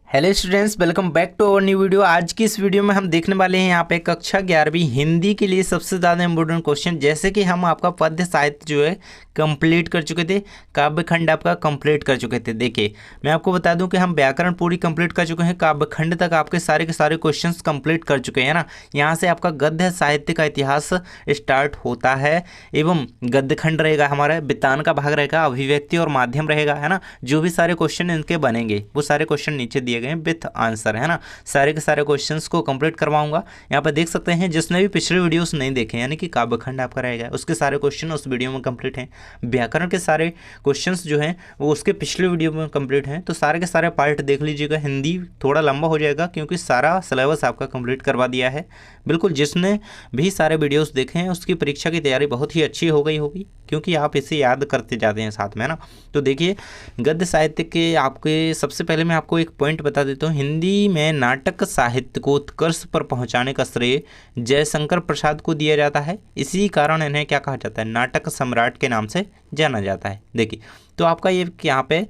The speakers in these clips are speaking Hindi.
Hello students, welcome back to our new video. आज की इस वीडियो में हम देखने वाले हैं यहाँ पे कक्षा 11वीं हिंदी के लिए सबसे ज़्यादा इंपॉर्टेंट क्वेश्चन। जैसे कि हम आपका पद्य साहित्य जो है कंप्लीट कर चुके थे, काव्य खंड आपका कंप्लीट कर चुके थे। देखिए, मैं आपको बता दूं कि हम व्याकरण पूरी कंप्लीट कर चुके हैं, काव्य खंड तक आपके सारे के सारे क्वेश्चंस कंप्लीट कर चुके हैं ना। यहाँ से आपका गद्य साहित्य का इतिहास स्टार्ट होता है एवं गद्य खंड रहेगा, हमारा वितान का भाग रहेगा, अभिव्यक्ति और माध्यम रहेगा, है ना। जो भी सारे क्वेश्चन इनके बनेंगे वो सारे क्वेश्चन नीचे दिए गए विथ आंसर, है ना। सारे के सारे क्वेश्चंस को कंप्लीट करवाऊंगा। यहाँ पर देख सकते हैं, जिसने भी पिछले वीडियोस नहीं देखे यानी कि काव्य खंड आपका रहेगा, उसके सारे क्वेश्चन उस वीडियो में कंप्लीट हैं। व्याकरण के सारे क्वेश्चंस जो हैं वो उसके पिछले वीडियो में कंप्लीट हैं, तो सारे के सारे पार्ट देख लीजिएगा। हिंदी थोड़ा लंबा हो जाएगा क्योंकि सारा सिलेबस आपका कंप्लीट करवा दिया है। बिल्कुल, जिसने भी सारे वीडियोस देखे हैं उसकी परीक्षा की तैयारी बहुत ही अच्छी हो गई होगी, क्योंकि आप इसे याद करते जाते हैं साथ में, ना। तो देखिए, गद्य साहित्य के आपके सबसे पहले मैं आपको एक पॉइंट बता देता हूँ। हिंदी में नाटक साहित्य को उत्कर्ष पर पहुंचाने का श्रेय जयशंकर प्रसाद को दिया जाता है। इसी कारण इन्हें क्या कहा जाता है, नाटक सम्राट के नाम से जाना जाता है। देखिए, तो आपका ये यहाँ पे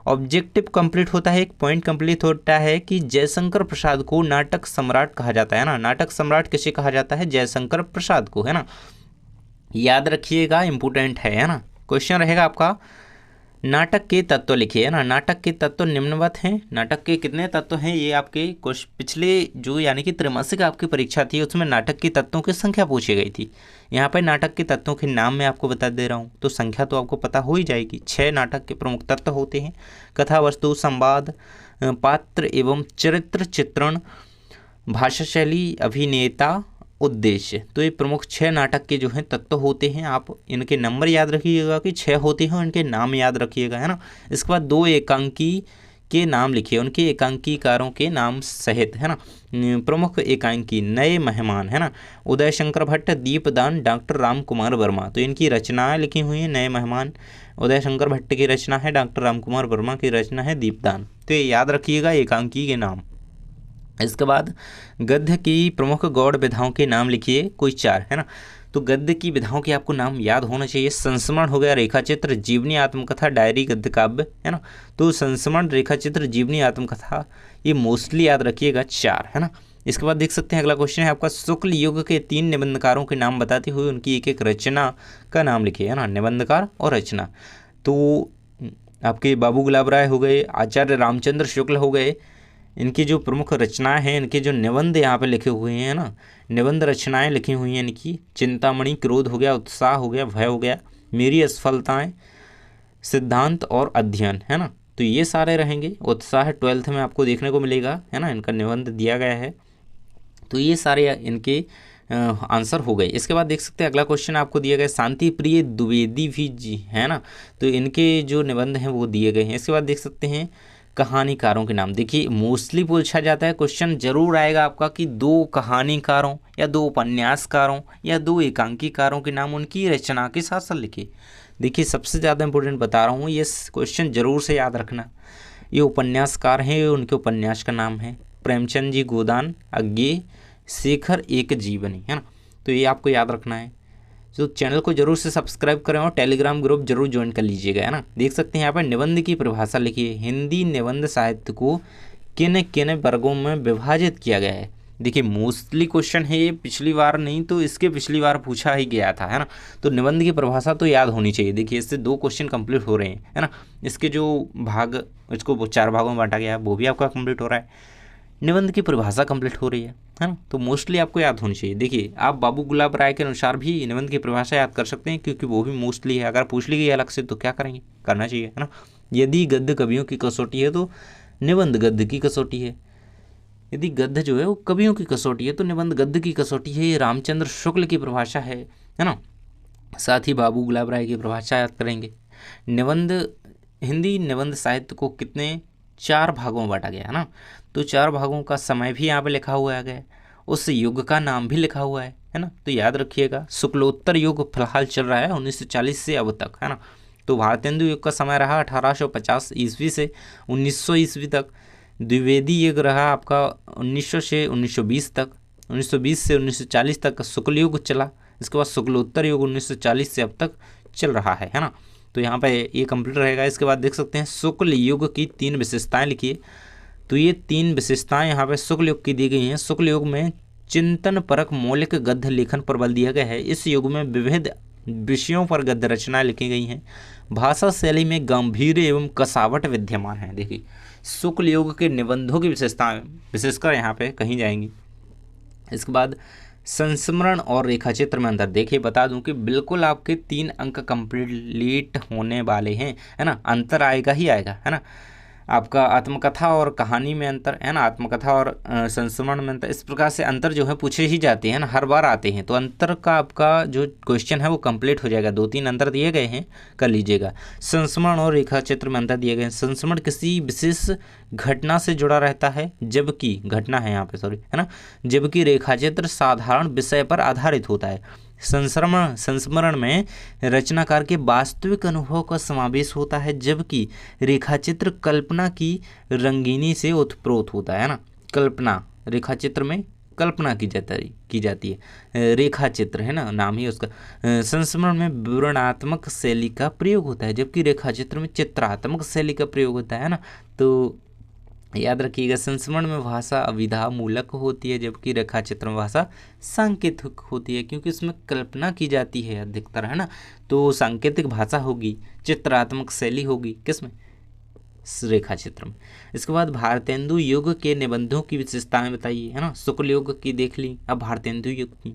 ऑब्जेक्टिव कंप्लीट होता है, एक पॉइंट कंप्लीट होता है कि जयशंकर प्रसाद को नाटक सम्राट कहा जाता है ना। नाटक सम्राट किसे कहा जाता है, जयशंकर प्रसाद को, है ना। याद रखिएगा, इंपॉर्टेंट है ना। क्वेश्चन रहेगा आपका, नाटक के तत्व लिखिए, है ना। नाटक के तत्व निम्नवत हैं। नाटक के कितने तत्व हैं, ये आपके कुछ पिछले जो यानी कि त्रैमासिक आपकी परीक्षा थी उसमें नाटक के तत्वों की संख्या पूछी गई थी। यहाँ पर नाटक के तत्वों के नाम मैं आपको बता दे रहा हूँ, तो संख्या तो आपको पता हो ही जाएगी। 6 नाटक के प्रमुख तत्व होते हैं: कथा, वस्तु, संवाद, पात्र एवं चरित्र चित्रण, भाषा शैली, अभिनेता, उद्देश्य। तो ये प्रमुख 6 नाटक के जो हैं तत्व होते हैं। आप इनके नंबर याद रखिएगा कि 6 होते हैं, इनके नाम याद रखिएगा, है ना। इसके बाद 2 एकांकी के नाम लिखिए, उनके एकांकीकारों के नाम सहित, है ना। प्रमुख एकांकी: नए मेहमान, है ना, उदय शंकर भट्ट, दीपदान, डॉक्टर राम कुमार वर्मा। तो इनकी रचनाएं लिखी हुई हैं। नए मेहमान उदय शंकर भट्ट की रचना है, डॉक्टर राम कुमार वर्मा की रचना है दीपदान। तो ये याद रखिएगा एकांकी के नाम। इसके बाद गद्य की प्रमुख गौड़ विधाओं के नाम लिखिए, कोई 4, है ना। तो गद्य की विधाओं के आपको नाम याद होना चाहिए। संस्मरण हो गया, रेखाचित्र, जीवनी, आत्मकथा, डायरी, गद्य काव्य, है ना। तो संस्मरण, रेखाचित्र, जीवनी, आत्मकथा, ये मोस्टली याद रखिएगा 4, है ना। इसके बाद देख सकते हैं अगला क्वेश्चन है आपका, शुक्ल युग के 3 निबंधकारों के नाम बताते हुए उनकी एक एक रचना का नाम लिखिए, है ना। निबंधकार और रचना, तो आपके बाबू गुलाब राय हो गए, आचार्य रामचंद्र शुक्ल हो गए। इनकी जो प्रमुख रचनाएं हैं, इनके जो निबंध यहाँ पे लिखे हुए हैं ना, निबंध रचनाएं लिखी हुई हैं इनकी: चिंतामणि, क्रोध हो गया, उत्साह हो गया, भय हो गया, मेरी असफलताएं, सिद्धांत और अध्ययन, है ना। तो ये सारे रहेंगे। उत्साह 12th में आपको देखने को मिलेगा, है ना, इनका निबंध दिया गया है। तो ये सारे इनके आंसर हो गए। इसके बाद देख सकते हैं अगला क्वेश्चन आपको दिया गया, शांति प्रिय द्विवेदी भी जी, है ना। तो इनके जो निबंध हैं वो दिए गए हैं। इसके बाद देख सकते हैं कहानीकारों के नाम। देखिए, मोस्टली पूछा जाता है, क्वेश्चन जरूर आएगा आपका कि 2 कहानीकारों या 2 उपन्यासकारों या 2 एकांकीकारों के नाम उनकी रचना के साथ साथ लिखिए। देखिए, सबसे ज़्यादा इंपॉर्टेंट बता रहा हूँ, ये क्वेश्चन जरूर से याद रखना। ये उपन्यासकार हैं, उनके उपन्यास का नाम है प्रेमचंद जी गोदान, अज्ञेय, शेखर एक जीवनी, है ना। तो ये आपको याद रखना है। तो चैनल को जरूर से सब्सक्राइब करें और टेलीग्राम ग्रुप जरूर ज्वाइन कर लीजिएगा, है ना। देख सकते हैं यहाँ पर निबंध की परिभाषा लिखिए। हिंदी निबंध साहित्य को किन किन वर्गों में विभाजित किया गया है। देखिए, मोस्टली क्वेश्चन है ये, पिछली बार नहीं तो इसके पिछली बार पूछा ही गया था, है ना। तो निबंध की परिभाषा तो याद होनी चाहिए। देखिए, इससे 2 क्वेश्चन कंप्लीट हो रहे हैं, है ना। इसके जो भाग, इसको 4 भागों में बांटा गया है, वो भी आपका कंप्लीट हो रहा है। निबंध की परिभाषा कंप्लीट हो रही है ना। तो मोस्टली आपको याद होनी चाहिए। देखिए, आप बाबू गुलाब राय के अनुसार भी निबंध की परिभाषा याद कर सकते हैं, क्योंकि वो भी मोस्टली है। अगर पूछ ली गई अलग से तो क्या करेंगे, करना चाहिए, है ना। यदि गद्य कवियों की कसौटी है तो निबंध गद्य की कसौटी है। यदि गद्य जो है वो कवियों की कसौटी है तो निबंध गद्य की कसौटी है। ये रामचंद्र शुक्ल की परिभाषा है ना। साथ ही बाबू गुलाब राय की परिभाषा याद करेंगे। निबंध, हिंदी निबंध साहित्य को कितने 4 भागों में बांटा गया, है ना। तो 4 भागों का समय भी यहाँ पे लिखा हुआ है, उस युग का नाम भी लिखा हुआ है ना। तो याद रखिएगा, शुक्लोत्तर युग फिलहाल चल रहा है 1940 से अब तक, है ना। तो भारतेंदु युग का समय रहा 1850 ईस्वी से 1900 ईस्वी तक। द्विवेदी युग रहा आपका 1900 से 1920 तक। 1920 से 1940 तक शुक्ल युग चला। इसके बाद शुक्लोत्तर युग 1940 से अब तक चल रहा है ना। तो यहाँ पे ये कंप्लीट रहेगा। इसके बाद देख सकते हैं शुक्ल युग की 3 विशेषताएं लिखिए। तो ये 3 विशेषताएं यहाँ पे शुक्ल युग की दी गई हैं। शुक्ल युग में चिंतन परक मौलिक गद्य लेखन पर बल दिया गया है। इस युग में विविध विषयों पर गद्य रचनाएं लिखी गई हैं। भाषा शैली में गांभीर्य एवं कसावट विद्यमान है। देखिए शुक्ल युग के निबंधों की विशेषताएं विशेषकर यहाँ पे कही जाएंगी। इसके बाद संस्मरण और रेखाचित्र में अंतर। देखिए बता दूं कि बिल्कुल आपके 3 अंक कंप्लीट होने वाले हैं, है ना। अंतर आएगा ही आएगा, है ना। आपका आत्मकथा और कहानी में अंतर, है ना, आत्मकथा और संस्मरण में अंतर, इस प्रकार से अंतर जो है पूछे ही जाते हैं ना, हर बार आते हैं। तो अंतर का आपका जो क्वेश्चन है वो कंप्लीट हो जाएगा। 2-3 अंतर दिए गए हैं, कर लीजिएगा। संस्मरण और रेखा चित्र में अंतर दिए गए हैं। संस्मरण किसी विशेष घटना से जुड़ा रहता है, जबकि घटना है यहाँ पे, सॉरी, है ना, जबकि रेखाचित्र साधारण विषय पर आधारित होता है। संस्मरण में रचनाकार के वास्तविक अनुभव का समावेश होता है, जबकि रेखाचित्र कल्पना की रंगीनी से उत्प्रोत होता है ना। कल्पना, रेखाचित्र में कल्पना की जाती है। रेखाचित्र, है ना, नाम ही उसका। संस्मरण में विवरणात्मक शैली का प्रयोग होता है, जबकि रेखाचित्र में चित्रात्मक शैली का प्रयोग होता है ना। तो याद रखिएगा, संस्मरण में भाषा अभिधा मूलक होती है, जबकि रेखाचित्र में भाषा सांकेतिक होती है, क्योंकि इसमें कल्पना की जाती है अधिकतर, है ना। तो सांकेतिक भाषा होगी, चित्रात्मक शैली होगी किसमें, रेखाचित्र में। इसके बाद भारतेंदु युग के निबंधों की विशेषताएं बताइए, है ना। शुक्ल युग की देख ली, अब भारतेंदु युग की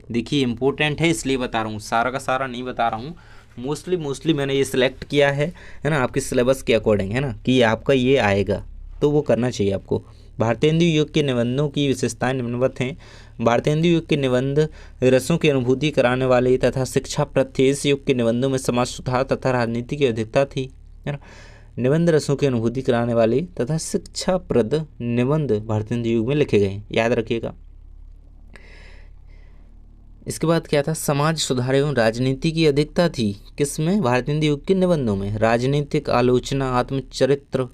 देखिए। इंपॉर्टेंट है इसलिए बता रहा हूँ, सारा का सारा नहीं बता रहा हूँ। मोस्टली मैंने ये सिलेक्ट किया है ना, आपके सिलेबस के अकॉर्डिंग, है ना, कि आपका ये आएगा तो वो करना चाहिए आपको। भारतेंदु युग के निबंधों की विशेषताएं निम्नवत हैं। भारतेंदु युग के निबंध रसों की अनुभूति कराने वाले तथा शिक्षाप्रद थे। इस युग के निबंधों में समाज सुधार तथा राजनीति की अधिकता थी, है ना। निबंध रसों की अनुभूति कराने वाले तथा शिक्षाप्रद निबंध भारतेंदु युग में लिखे गए, याद रखिएगा। इसके बाद क्या था, समाज सुधार एवं राजनीति की अधिकता थी किसमें, भारतेंदु युग के निबंधों में। राजनीतिक आलोचना, आत्मचरित्र,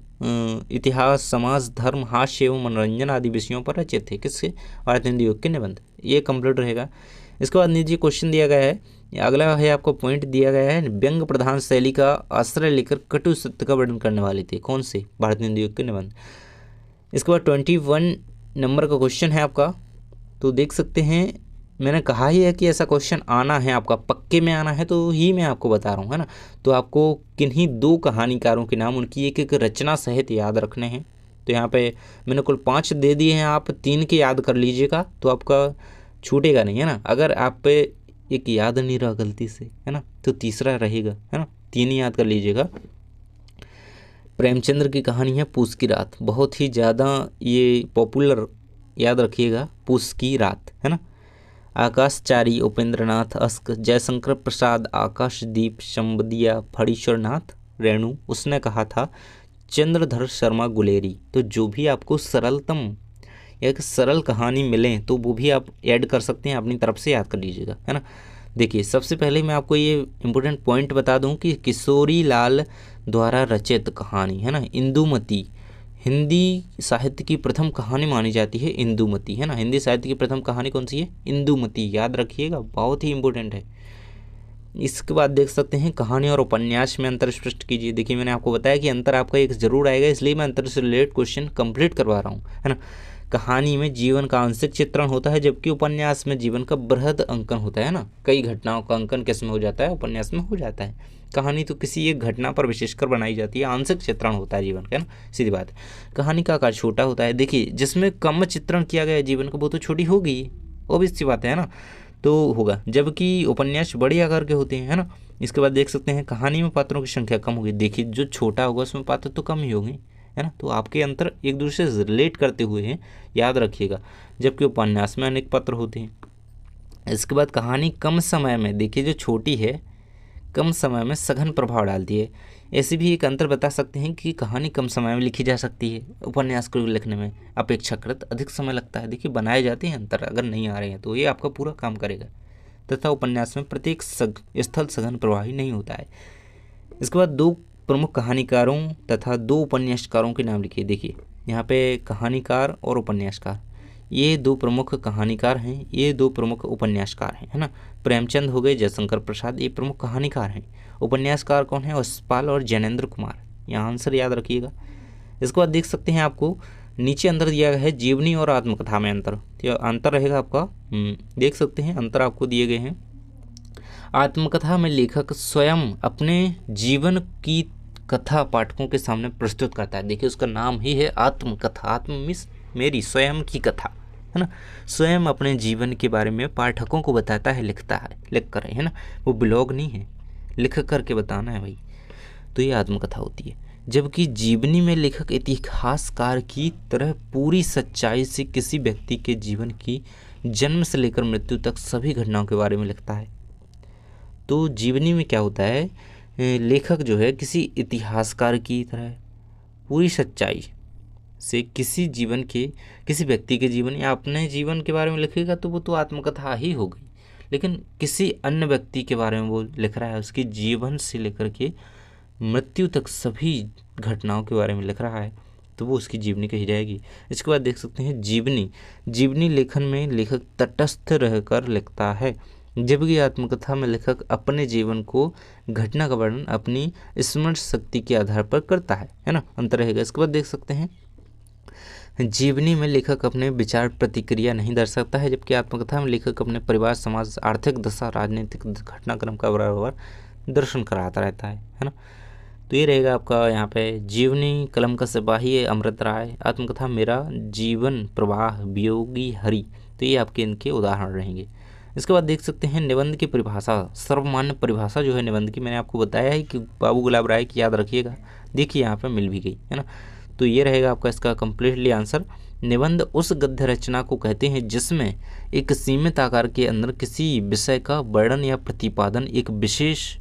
इतिहास, समाज, धर्म, हास्य एवं मनोरंजन आदि विषयों पर रचित थे किसके, भारतेंदु युग के निबंध। ये कंप्लीट रहेगा। इसके बाद नीचे क्वेश्चन दिया गया है, अगला है आपको पॉइंट दिया गया है, व्यंग प्रधान शैली का आश्रय लेकर कटु सत्य का वर्णन करने वाले थे, कौन से, भारतेंदु युग के निबंध। इसके बाद 21 नंबर का क्वेश्चन है आपका। तो देख सकते हैं, मैंने कहा ही है कि ऐसा क्वेश्चन आना है आपका, पक्के में आना है, तो ही मैं आपको बता रहा हूँ, है ना। तो आपको किन्हीं 2 कहानीकारों के नाम, उनकी एक एक रचना सहित याद रखने हैं। तो यहाँ पे मैंने कुल 5 दे दिए हैं, आप 3 के याद कर लीजिएगा तो आपका छूटेगा नहीं, है ना। अगर आप पे एक याद नहीं रहा गलती से, है ना, तो तीसरा रहेगा, है ना। 3 ही याद कर लीजिएगा। प्रेमचंद्र की कहानी है पूस की रात, बहुत ही ज़्यादा ये पॉपुलर, याद रखिएगा, पूस की रात, है ना। आकाशचारी उपेंद्रनाथ अस्क, जयशंकर प्रसाद, आकाशदीप, शंबदिया, फणीश्वरनाथ रेणु, उसने कहा था, चंद्रधर शर्मा गुलेरी। तो जो भी आपको सरलतम एक सरल कहानी मिले तो वो भी आप ऐड कर सकते हैं, अपनी तरफ से याद कर लीजिएगा, है ना। देखिए सबसे पहले मैं आपको ये इम्पोर्टेंट पॉइंट बता दूं कि किशोरी लाल द्वारा रचित कहानी, है ना, इंदुमती, हिंदी साहित्य की प्रथम कहानी मानी जाती है इंदुमती, है ना। हिंदी साहित्य की प्रथम कहानी कौन सी है, इंदुमती, याद रखिएगा, बहुत ही इंपॉर्टेंट है। इसके बाद देख सकते हैं कहानी और उपन्यास में अंतर स्पष्ट कीजिए। देखिए मैंने आपको बताया कि अंतर आपका एक जरूर आएगा, इसलिए मैं अंतर से रिलेटेड क्वेश्चन कंप्लीट करवा रहा हूँ, है ना। कहानी में जीवन का आंशिक चित्रण होता है, जबकि उपन्यास में जीवन का बृहद अंकन होता है ना। कई घटनाओं का अंकन किस में हो जाता है, उपन्यास में हो जाता है। कहानी तो किसी एक घटना पर विशेषकर बनाई जाती है, आंशिक चित्रण होता है जीवन का, है ना, सीधी बात है। कहानी का आकार छोटा होता है। देखिए जिसमें कम चित्रण किया गया है जीवन का वो तो छोटी होगी, ऑब्वियस सी बात है ना, तो होगा, जबकि उपन्यास बड़े आकार के होते हैं, है ना। इसके बाद देख सकते हैं कहानी में पात्रों की संख्या कम होगी। देखिए जो छोटा होगा उसमें पात्र तो कम ही होंगे, है ना। तो आपके अंतर एक दूसरे से रिलेट करते हुए हैं, याद रखिएगा, जबकि उपन्यास में अनेक पात्र होते हैं। इसके बाद कहानी कम समय में, देखिए जो छोटी है कम समय में सघन प्रभाव डालती है। ऐसे भी एक अंतर बता सकते हैं कि कहानी कम समय में लिखी जा सकती है, उपन्यास को लिखने में अपेक्षाकृत अधिक समय लगता है। देखिए बनाए जाते हैं अंतर, अगर नहीं आ रहे हैं तो ये आपका पूरा काम करेगा। तथा उपन्यास में प्रत्येक स्थल सघन प्रभावी नहीं होता है। इसके बाद 2 प्रमुख कहानीकारों तथा 2 उपन्यासकारों के नाम लिखिए। देखिए यहाँ पे कहानीकार और उपन्यासकार, ये 2 प्रमुख कहानीकार हैं, ये 2 प्रमुख उपन्यासकार हैं, है ना। प्रेमचंद हो गए, जयशंकर प्रसाद, ये प्रमुख कहानीकार हैं। उपन्यासकार कौन है, यशपाल और जैनेन्द्र कुमार, यहाँ आंसर याद रखिएगा। इसके बाद देख सकते हैं आपको नीचे अंतर दिया गया है जीवनी और आत्मकथा में अंतर, तो अंतर रहेगा आपका देख सकते हैं अंतर आपको दिए गए हैं। आत्मकथा में लेखक स्वयं अपने जीवन की कथा पाठकों के सामने प्रस्तुत करता है। देखिए उसका नाम ही है आत्मकथा। आत्म मीन्स मेरी स्वयं की कथा, है ना। स्वयं अपने जीवन के बारे में पाठकों को बताता है, लिखता है, लिख कर, है ना। वो ब्लॉग नहीं है, लिख करके बताना है भाई, तो ये आत्मकथा होती है। जबकि जीवनी में लेखक इतिहासकार की तरह पूरी सच्चाई से किसी व्यक्ति के जीवन की जन्म से लेकर मृत्यु तक सभी घटनाओं के बारे में लिखता है। तो जीवनी में क्या होता है, लेखक जो है किसी इतिहासकार की तरह पूरी सच्चाई से किसी व्यक्ति के जीवन या अपने जीवन के बारे में लिखेगा, तो वो तो आत्मकथा ही हो गई। लेकिन किसी अन्य व्यक्ति के बारे में वो लिख रहा है, उसके जीवन से लेकर के मृत्यु तक सभी घटनाओं के बारे में लिख रहा है, तो वो उसकी जीवनी कही जाएगी। इसके बाद देख सकते हैं जीवनी लेखन में लेखक तटस्थ रहकर लिखता है, जबकि आत्मकथा में लेखक अपने जीवन को घटना का वर्णन अपनी स्मरण शक्ति के आधार पर करता है ना, अंतर रहेगा। इसके बाद देख सकते हैं जीवनी में लेखक अपने विचार प्रतिक्रिया नहीं दर्शाता है, जबकि आत्मकथा में लेखक अपने परिवार, समाज, आर्थिक दशा, राजनीतिक घटनाक्रम का बराबर दर्शन कराता रहता है ना। तो ये रहेगा आपका यहाँ पे जीवनी कलम का सिपाही है अमृत राय, आत्मकथा मेरा जीवन प्रवाह वियोगी हरि, तो ये आपके इनके उदाहरण रहेंगे। इसके बाद देख सकते हैं निबंध की परिभाषा। सर्वमान्य परिभाषा जो है निबंध की, मैंने आपको बताया है कि बाबू गुलाब राय की याद रखिएगा, देखिए यहाँ पे मिल भी गई, है ना। तो ये रहेगा आपका इसका कम्प्लीटली आंसर। निबंध उस गद्य रचना को कहते हैं जिसमें एक सीमित आकार के अंदर किसी विषय का वर्णन या प्रतिपादन एक विशेष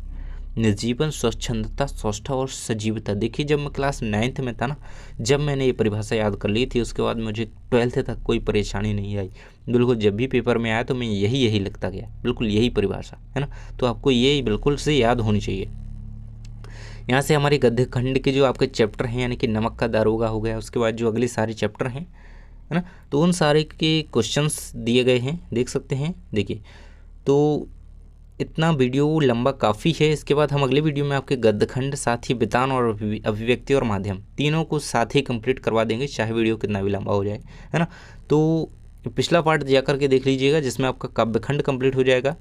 निर्जीवन, स्वच्छंदता, सौष्ठव और सजीवता। देखिए जब मैं क्लास 9th में था ना, जब मैंने ये परिभाषा याद कर ली थी, उसके बाद मुझे 12th तक कोई परेशानी नहीं आई। बिल्कुल जब भी पेपर में आया तो मैं यही लिखता गया, बिल्कुल यही परिभाषा, है ना। तो आपको ये बिल्कुल से याद होनी चाहिए। यहाँ से हमारे गद्य खंड के जो आपके चैप्टर हैं, यानी कि नमक का दारोगा हो गया, उसके बाद जो अगले सारे चैप्टर हैं, है ना, तो उन सारे के क्वेश्चंस दिए गए हैं, देख सकते हैं। देखिए तो इतना वीडियो लंबा काफ़ी है। इसके बाद हम अगले वीडियो में आपके गद्यखंड, साथ ही वितान और अभिव्यक्ति और माध्यम तीनों को साथ ही कंप्लीट करवा देंगे, चाहे वीडियो कितना भी लंबा हो जाए, है ना। तो पिछला पार्ट जा करके देख लीजिएगा जिसमें आपका काव्यखंड कंप्लीट हो जाएगा।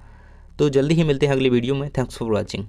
तो जल्दी ही मिलते हैं अगली वीडियो में। Thanks for watching.